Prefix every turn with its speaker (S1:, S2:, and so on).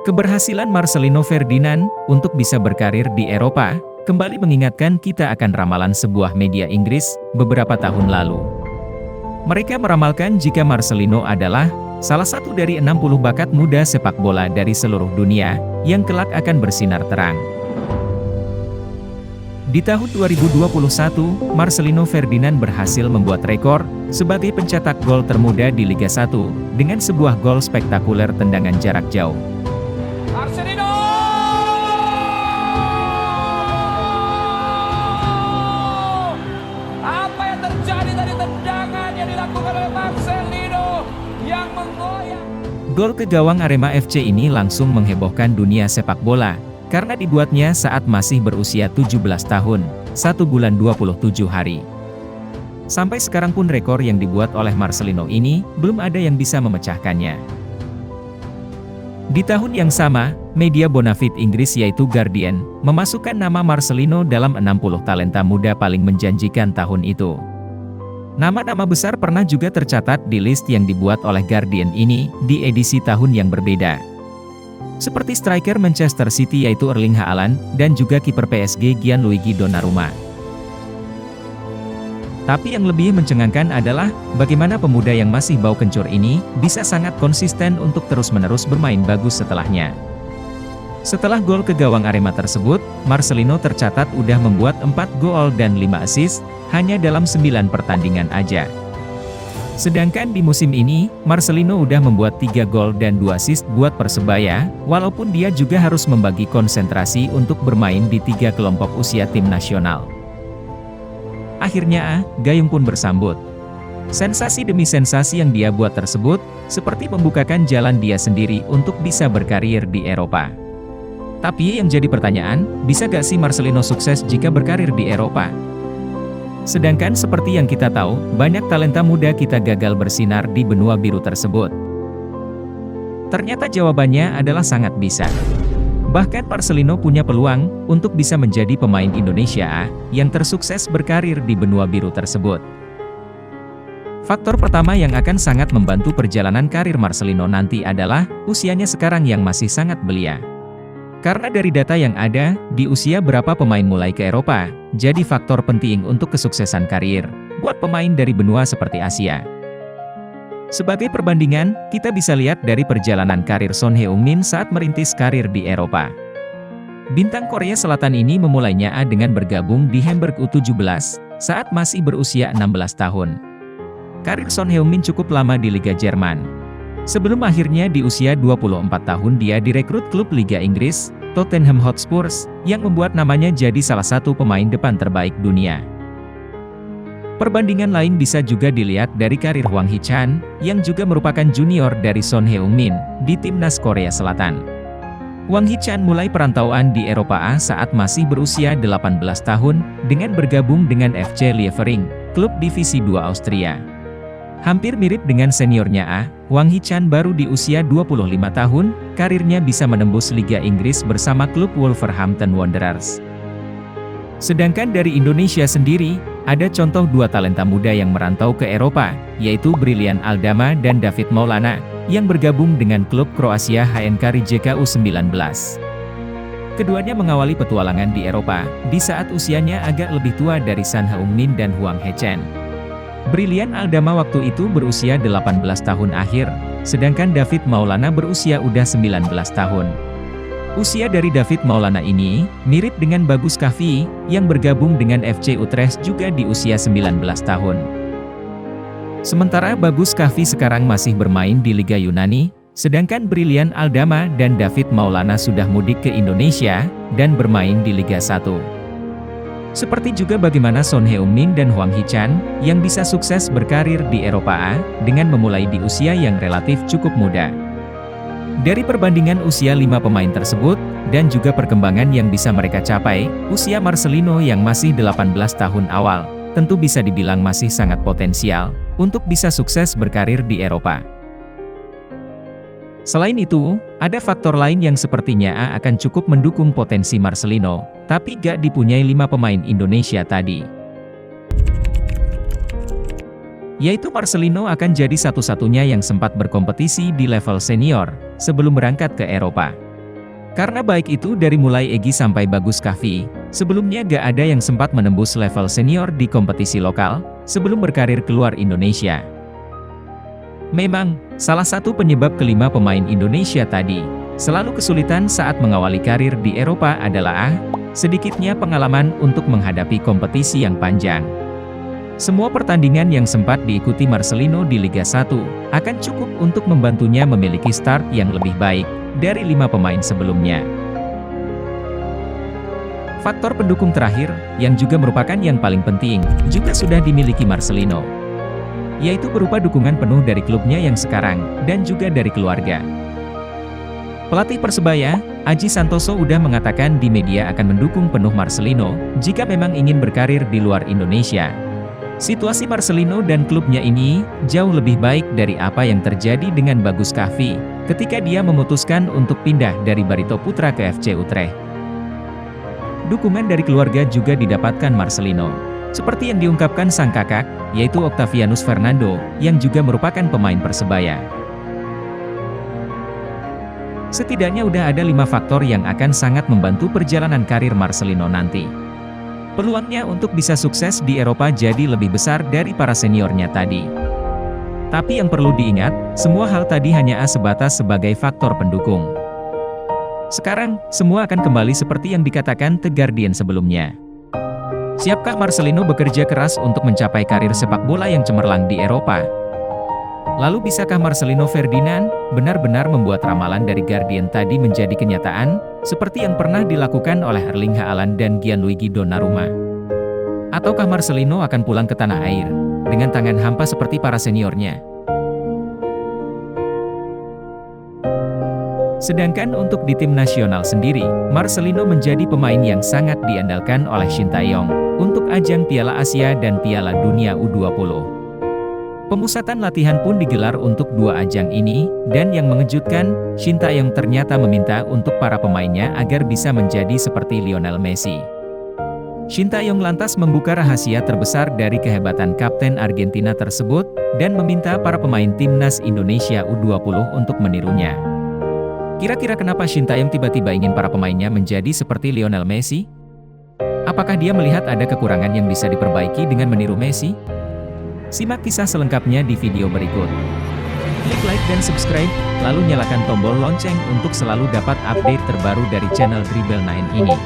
S1: Keberhasilan Marcelino Ferdinand untuk bisa berkarir di Eropa, kembali mengingatkan kita akan ramalan sebuah media Inggris beberapa tahun lalu. Mereka meramalkan jika Marcelino adalah salah satu dari 60 bakat muda sepak bola dari seluruh dunia yang kelak akan bersinar terang. Di tahun 2021, Marcelino Ferdinand berhasil membuat rekor sebagai pencetak gol termuda di Liga 1 dengan sebuah gol spektakuler tendangan jarak jauh.
S2: Marcelino! Apa yang terjadi dari tendangan yang dilakukan oleh Marcelino yang menggoyang?
S1: Gol ke gawang Arema FC ini langsung menghebohkan dunia sepak bola, karena dibuatnya saat masih berusia 17 tahun, 1 bulan 27 hari. Sampai sekarang pun rekor yang dibuat oleh Marcelino ini, belum ada yang bisa memecahkannya. Di tahun yang sama, media bonafide Inggris yaitu Guardian, memasukkan nama Marcelino dalam 60 talenta muda paling menjanjikan tahun itu. Nama-nama besar pernah juga tercatat di list yang dibuat oleh Guardian ini, di edisi tahun yang berbeda. Seperti striker Manchester City yaitu Erling Haaland, dan juga kiper PSG Gianluigi Donnarumma. Tapi yang lebih mencengangkan adalah, bagaimana pemuda yang masih bau kencur ini, bisa sangat konsisten untuk terus-menerus bermain bagus setelahnya. Setelah gol ke gawang Arema tersebut, Marcelino tercatat udah membuat 4 gol dan 5 assist, hanya dalam 9 pertandingan aja. Sedangkan di musim ini, Marcelino udah membuat 3 gol dan 2 assist buat Persebaya, walaupun dia juga harus membagi konsentrasi untuk bermain di 3 kelompok usia tim nasional. Akhirnya, gayung pun bersambut. Sensasi demi sensasi yang dia buat tersebut, seperti membukakan jalan dia sendiri untuk bisa berkarir di Eropa. Tapi yang jadi pertanyaan, bisa gak sih Marcelino sukses jika berkarir di Eropa? Sedangkan seperti yang kita tahu, banyak talenta muda kita gagal bersinar di benua biru tersebut. Ternyata jawabannya adalah sangat bisa. Bahkan Marcelino punya peluang untuk bisa menjadi pemain Indonesia yang tersukses berkarir di benua biru tersebut. Faktor pertama yang akan sangat membantu perjalanan karir Marcelino nanti adalah usianya sekarang yang masih sangat belia. Karena dari data yang ada, di usia berapa pemain mulai ke Eropa, jadi faktor penting untuk kesuksesan karir buat pemain dari benua seperti Asia. Sebagai perbandingan, kita bisa lihat dari perjalanan karir Son Heung-min saat merintis karir di Eropa. Bintang Korea Selatan ini memulainya dengan bergabung di Hamburg U17, saat masih berusia 16 tahun. Karir Son Heung-min cukup lama di Liga Jerman. Sebelum akhirnya di usia 24 tahun dia direkrut klub Liga Inggris, Tottenham Hotspur, yang membuat namanya jadi salah satu pemain depan terbaik dunia. Perbandingan lain bisa juga dilihat dari karir Hwang Hee-chan, yang juga merupakan junior dari Son Heung-min, di timnas Korea Selatan. Hwang Hee-chan mulai perantauan di Eropa saat masih berusia 18 tahun, dengan bergabung dengan FC Liefering, klub divisi 2 Austria. Hampir mirip dengan seniornya Hwang Hee-chan baru di usia 25 tahun, karirnya bisa menembus Liga Inggris bersama klub Wolverhampton Wanderers. Sedangkan dari Indonesia sendiri, ada contoh 2 talenta muda yang merantau ke Eropa, yaitu Brilian Aldama dan David Maulana, yang bergabung dengan klub Kroasia HNK Rijeka U19. Keduanya mengawali petualangan di Eropa, di saat usianya agak lebih tua dari Son Heung-min dan Hwang Hee-chan. Brilian Aldama waktu itu berusia 18 tahun akhir, sedangkan David Maulana berusia udah 19 tahun. Usia dari David Maulana ini, mirip dengan Bagus Kahvi, yang bergabung dengan FC Utrecht juga di usia 19 tahun. Sementara Bagus Kahvi sekarang masih bermain di Liga Yunani, sedangkan Brilian Aldama dan David Maulana sudah mudik ke Indonesia, dan bermain di Liga 1. Seperti juga bagaimana Son Heung-min dan Hwang Hee-chan, yang bisa sukses berkarir di Eropa dengan memulai di usia yang relatif cukup muda. Dari perbandingan usia 5 pemain tersebut, dan juga perkembangan yang bisa mereka capai, usia Marcelino yang masih 18 tahun awal, tentu bisa dibilang masih sangat potensial, untuk bisa sukses berkarir di Eropa. Selain itu, ada faktor lain yang sepertinya akan cukup mendukung potensi Marcelino, tapi gak dipunyai 5 pemain Indonesia tadi. Yaitu Marcelino akan jadi satu-satunya yang sempat berkompetisi di level senior, sebelum berangkat ke Eropa. Karena baik itu dari mulai Egy sampai Bagus Kahvi, sebelumnya gak ada yang sempat menembus level senior di kompetisi lokal, sebelum berkarir keluar Indonesia. Memang, salah satu penyebab kelima pemain Indonesia tadi, selalu kesulitan saat mengawali karir di Eropa adalah sedikitnya pengalaman untuk menghadapi kompetisi yang panjang. Semua pertandingan yang sempat diikuti Marcelino di Liga 1, akan cukup untuk membantunya memiliki start yang lebih baik dari 5 pemain sebelumnya. Faktor pendukung terakhir, yang juga merupakan yang paling penting, juga sudah dimiliki Marcelino, yaitu berupa dukungan penuh dari klubnya yang sekarang, dan juga dari keluarga. Pelatih Persebaya, Aji Santoso udah mengatakan di media akan mendukung penuh Marcelino, jika memang ingin berkarir di luar Indonesia. Situasi Marcelino dan klubnya ini, jauh lebih baik dari apa yang terjadi dengan Bagus Kahvi, ketika dia memutuskan untuk pindah dari Barito Putra ke FC Utrecht. Dukungan dari keluarga juga didapatkan Marcelino, seperti yang diungkapkan sang kakak, yaitu Octavianus Fernando, yang juga merupakan pemain Persebaya. Setidaknya udah ada 5 faktor yang akan sangat membantu perjalanan karir Marcelino nanti. Peluangnya untuk bisa sukses di Eropa jadi lebih besar dari para seniornya tadi. Tapi yang perlu diingat, semua hal tadi hanya sebatas sebagai faktor pendukung. Sekarang, semua akan kembali seperti yang dikatakan The Guardian sebelumnya. Siapkah Marcelino bekerja keras untuk mencapai karir sepak bola yang cemerlang di Eropa? Lalu bisakah Marcelino Ferdinand benar-benar membuat ramalan dari Guardian tadi menjadi kenyataan, seperti yang pernah dilakukan oleh Erling Haaland dan Gianluigi Donnarumma? Ataukah Marcelino akan pulang ke tanah air, dengan tangan hampa seperti para seniornya? Sedangkan untuk di tim nasional sendiri, Marcelino menjadi pemain yang sangat diandalkan oleh Shin Tae-yong, untuk ajang Piala Asia dan Piala Dunia U20. Pemusatan latihan pun digelar untuk 2 ajang ini, dan yang mengejutkan, Shin Tae-yong ternyata meminta untuk para pemainnya agar bisa menjadi seperti Lionel Messi. Shin Tae-yong lantas membuka rahasia terbesar dari kehebatan kapten Argentina tersebut, dan meminta para pemain timnas Indonesia U20 untuk menirunya. Kira-kira kenapa Shin Tae-yong tiba-tiba ingin para pemainnya menjadi seperti Lionel Messi? Apakah dia melihat ada kekurangan yang bisa diperbaiki dengan meniru Messi? Simak kisah selengkapnya di video berikut. Klik like dan subscribe, lalu nyalakan tombol lonceng untuk selalu dapat update terbaru dari channel Dribble9 ini.